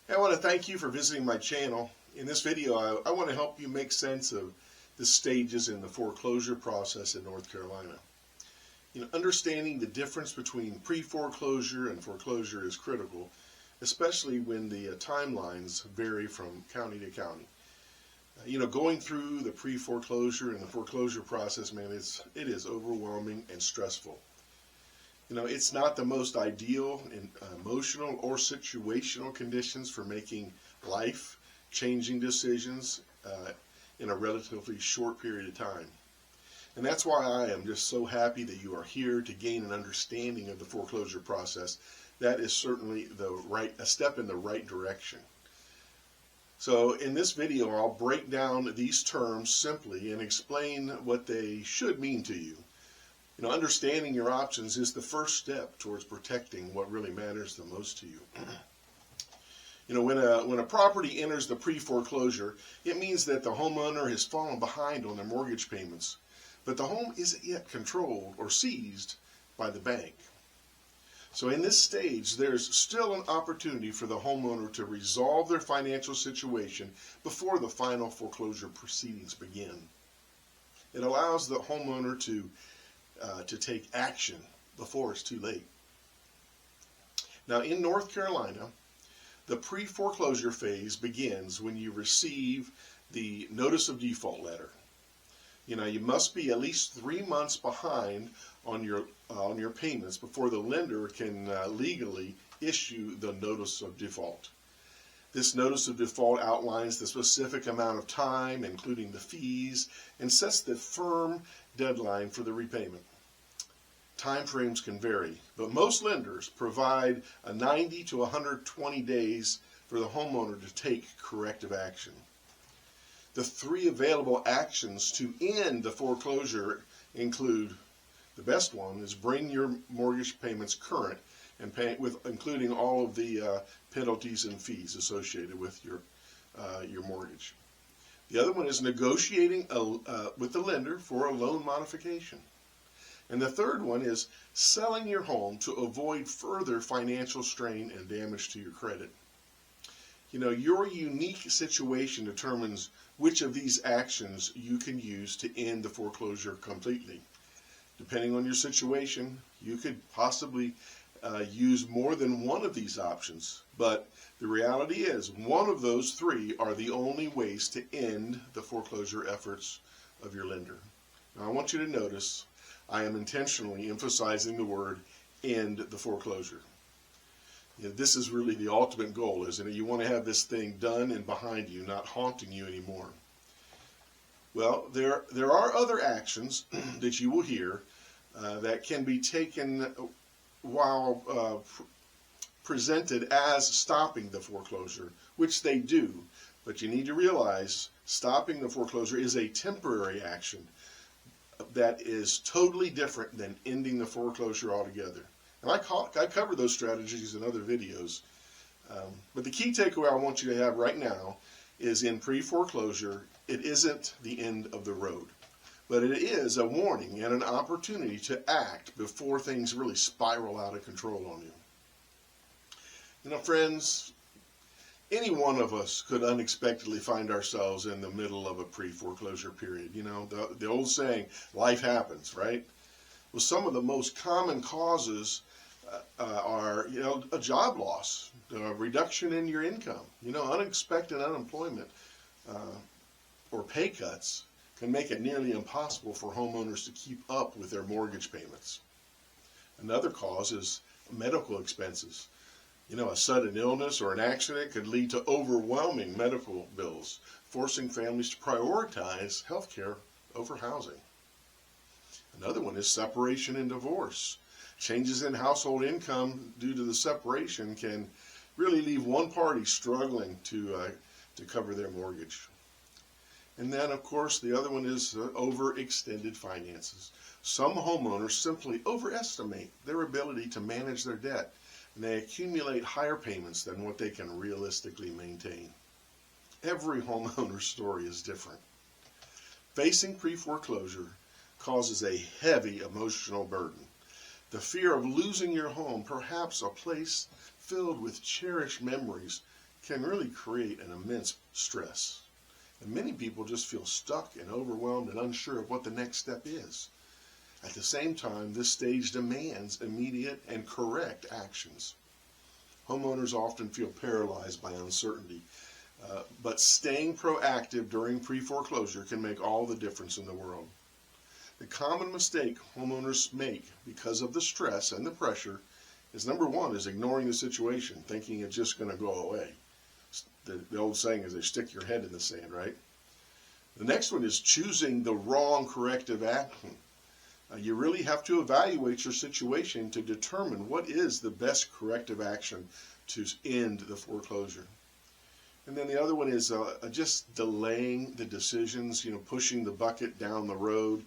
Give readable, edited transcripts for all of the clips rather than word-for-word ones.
I want to thank you for visiting my channel. In this video, I want to help you make sense of the stages in the foreclosure process in North Carolina. Understanding the difference between pre-foreclosure and foreclosure is critical, especially when the timelines vary from county to county. Going through the pre-foreclosure and the foreclosure process, man, it is overwhelming and stressful. It's not the most ideal in emotional or situational conditions for making life-changing decisions in a relatively short period of time. And that's why I am just so happy that you are here to gain an understanding of the foreclosure process. That is certainly a step in the right direction. So in this video, I'll break down these terms simply and explain what they should mean to you. Understanding your options is the first step towards protecting what really matters the most to you. When a property enters the pre-foreclosure, it means that the homeowner has fallen behind on their mortgage payments, but the home isn't yet controlled or seized by the bank. So in this stage, there's still an opportunity for the homeowner to resolve their financial situation before the final foreclosure proceedings begin. It allows the homeowner to take action before it's too late. Now in North Carolina, the pre-foreclosure phase begins when you receive the notice of default letter. You must be at least 3 months behind on your payments before the lender can legally issue the notice of default. This notice of default outlines the specific amount of time, including the fees, and sets the firm deadline for the repayment. Time frames can vary, but most lenders provide a 90 to 120 days for the homeowner to take corrective action. The 3 available actions to end the foreclosure include: the best one is bring your mortgage payments current and pay including all of the penalties and fees associated with your mortgage. The other one is negotiating with the lender for a loan modification. And the third one is selling your home to avoid further financial strain and damage to your credit. Your unique situation determines which of these actions you can use to end the foreclosure completely. Depending on your situation, you could possibly use more than one of these options, but the reality is one of those 3 are the only ways to end the foreclosure efforts of your lender. Now I want you to notice I am intentionally emphasizing the word end the foreclosure. This is really the ultimate goal, isn't it? You want to have this thing done and behind you, not haunting you anymore. Well, there are other actions that you will hear that can be taken while presented as stopping the foreclosure, which they do. But you need to realize stopping the foreclosure is a temporary action that is totally different than ending the foreclosure altogether. And I cover those strategies in other videos. But the key takeaway I want you to have right now is in pre-foreclosure, it isn't the end of the road, but it is a warning and an opportunity to act before things really spiral out of control on you. Friends, any one of us could unexpectedly find ourselves in the middle of a pre-foreclosure period. The old saying, life happens, right? Well, some of the most common causes are, a job loss, a reduction in your income, unexpected unemployment, or pay cuts can make it nearly impossible for homeowners to keep up with their mortgage payments. Another cause is medical expenses. A sudden illness or an accident could lead to overwhelming medical bills, forcing families to prioritize health care over housing. Another one is separation and divorce. Changes in household income due to the separation can really leave one party struggling to cover their mortgage. And then, of course, the other one is overextended finances. Some homeowners simply overestimate their ability to manage their debt, and they accumulate higher payments than what they can realistically maintain. Every homeowner's story is different. Facing pre-foreclosure causes a heavy emotional burden. The fear of losing your home, perhaps a place filled with cherished memories, can really create an immense stress. And many people just feel stuck and overwhelmed and unsure of what the next step is. At the same time, this stage demands immediate and correct actions. Homeowners often feel paralyzed by uncertainty, but staying proactive during pre-foreclosure can make all the difference in the world. The common mistake homeowners make because of the stress and the pressure is, number one, is ignoring the situation, thinking it's just going to go away. The old saying is they stick your head in the sand, right? The next one is choosing the wrong corrective action. You really have to evaluate your situation to determine what is the best corrective action to end the foreclosure. And then the other one is just delaying the decisions, pushing the bucket down the road.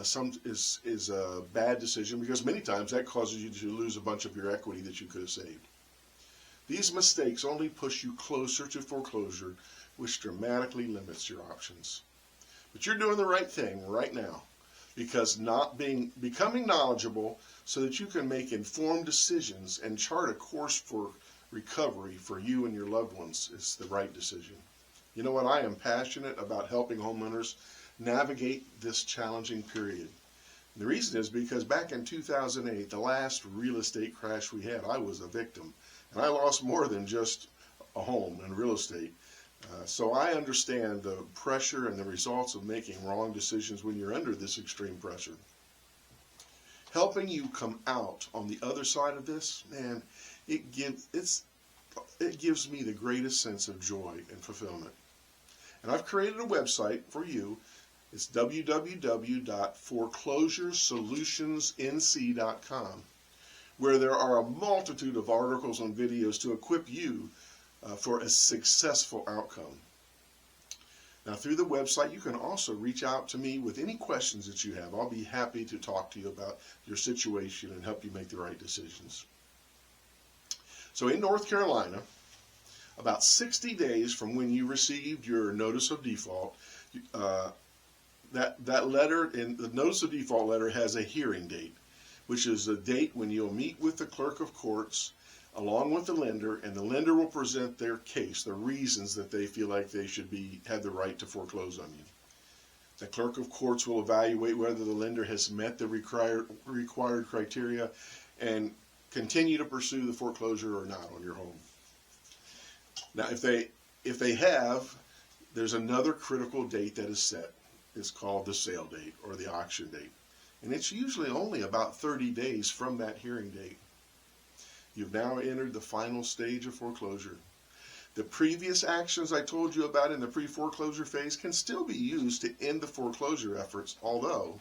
Is a bad decision because many times that causes you to lose a bunch of your equity that you could have saved. These mistakes only push you closer to foreclosure, which dramatically limits your options. But you're doing the right thing right now, because becoming knowledgeable so that you can make informed decisions and chart a course for recovery for you and your loved ones is the right decision. You know what? I am passionate about helping homeowners navigate this challenging period. And the reason is because back in 2008, the last real estate crash we had, I was a victim. And I lost more than just a home and real estate. So I understand the pressure and the results of making wrong decisions when you're under this extreme pressure. Helping you come out on the other side of this, man, it gives me the greatest sense of joy and fulfillment. And I've created a website for you. It's www.foreclosuresolutionsnc.com, where there are a multitude of articles and videos to equip you for a successful outcome. Now, through the website, you can also reach out to me with any questions that you have. I'll be happy to talk to you about your situation and help you make the right decisions. So in North Carolina, about 60 days from when you received your notice of default, that letter, in the notice of default letter, has a hearing date, which is a date when you'll meet with the clerk of courts along with the lender, and the lender will present their case, the reasons that they feel like they should have the right to foreclose on you. The clerk of courts will evaluate whether the lender has met the required criteria and continue to pursue the foreclosure or not on your home. Now, if they have, there's another critical date that is set. It's called the sale date or the auction date. And it's usually only about 30 days from that hearing date. You've now entered the final stage of foreclosure. The previous actions I told you about in the pre-foreclosure phase can still be used to end the foreclosure efforts, although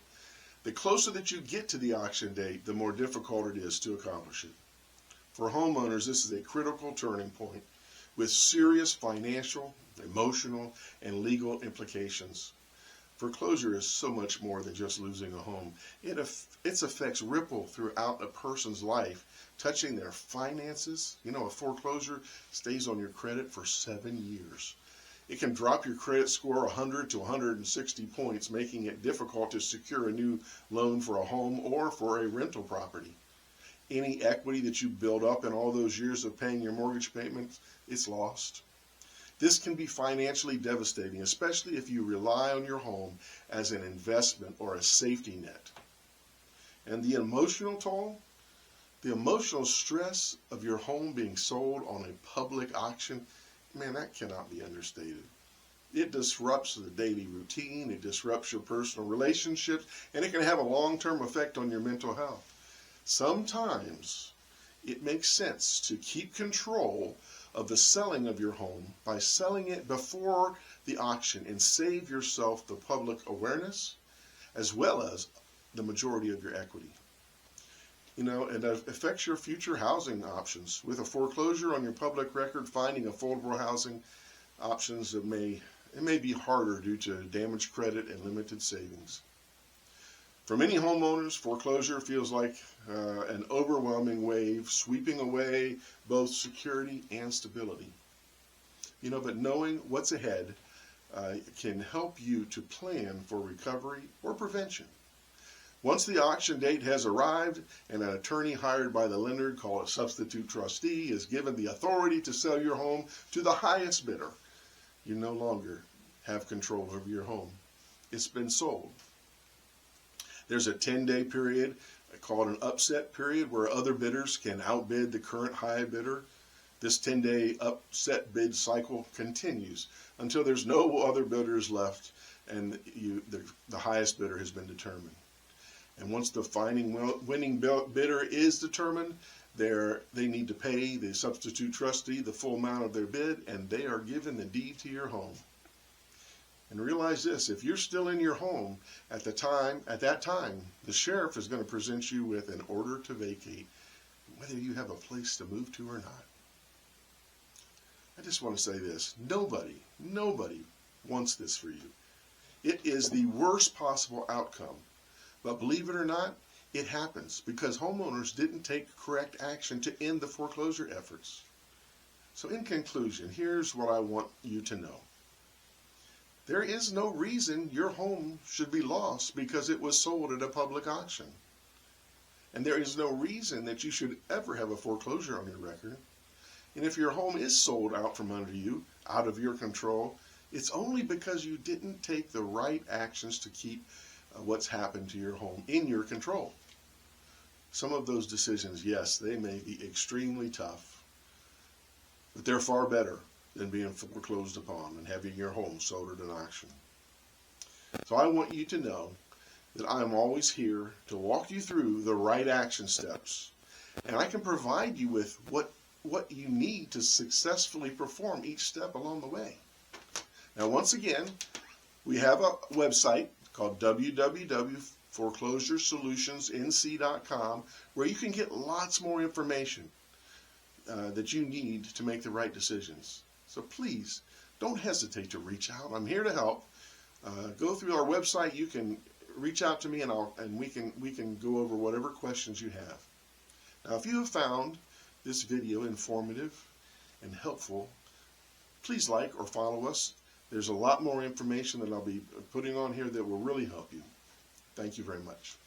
the closer that you get to the auction date, the more difficult it is to accomplish it. For homeowners, this is a critical turning point with serious financial, emotional, and legal implications. Foreclosure is so much more than just losing a home. Its effects ripple throughout a person's life, touching their finances. A foreclosure stays on your credit for 7 years. It can drop your credit score 100 to 160 points, making it difficult to secure a new loan for a home or for a rental property. Any equity that you build up in all those years of paying your mortgage payments, it's lost. This can be financially devastating, especially if you rely on your home as an investment or a safety net. And the emotional toll, the emotional stress of your home being sold on a public auction, man, that cannot be understated. It disrupts the daily routine, it disrupts your personal relationships, and it can have a long-term effect on your mental health. Sometimes it makes sense to keep control of the selling of your home by selling it before the auction and save yourself the public awareness as well as the majority of your equity. And it affects your future housing options. With a foreclosure on your public record, finding affordable housing options, it may be harder due to damaged credit and limited savings. For many homeowners, foreclosure feels like an overwhelming wave, sweeping away both security and stability. But knowing what's ahead can help you to plan for recovery or prevention. Once the auction date has arrived and an attorney hired by the lender, called a substitute trustee, is given the authority to sell your home to the highest bidder, you no longer have control over your home. It's been sold. There's a 10-day period called an upset period where other bidders can outbid the current high bidder. This 10-day upset bid cycle continues until there's no other bidders left and the highest bidder has been determined. And once the winning bidder is determined, they need to pay the substitute trustee the full amount of their bid, and they are given the deed to your home. And realize this: if you're still in your home at that time, the sheriff is going to present you with an order to vacate, whether you have a place to move to or not. I just want to say this: nobody wants this for you. It is the worst possible outcome. But believe it or not, it happens because homeowners didn't take correct action to end the foreclosure efforts. So in conclusion, here's what I want you to know. There is no reason your home should be lost because it was sold at a public auction. And there is no reason that you should ever have a foreclosure on your record. And if your home is sold out from under you, out of your control, it's only because you didn't take the right actions to keep what's happened to your home in your control. Some of those decisions, yes, they may be extremely tough, but they're far better than being foreclosed upon and having your home sold at an auction. So I want you to know that I am always here to walk you through the right action steps, and I can provide you with what you need to successfully perform each step along the way. Now, once again, we have a website called www.foreclosuresolutionsnc.com, where you can get lots more information that you need to make the right decisions. So please, don't hesitate to reach out. I'm here to help. Go through our website. You can reach out to me, and we can go over whatever questions you have. Now, if you have found this video informative and helpful, please like or follow us. There's a lot more information that I'll be putting on here that will really help you. Thank you very much.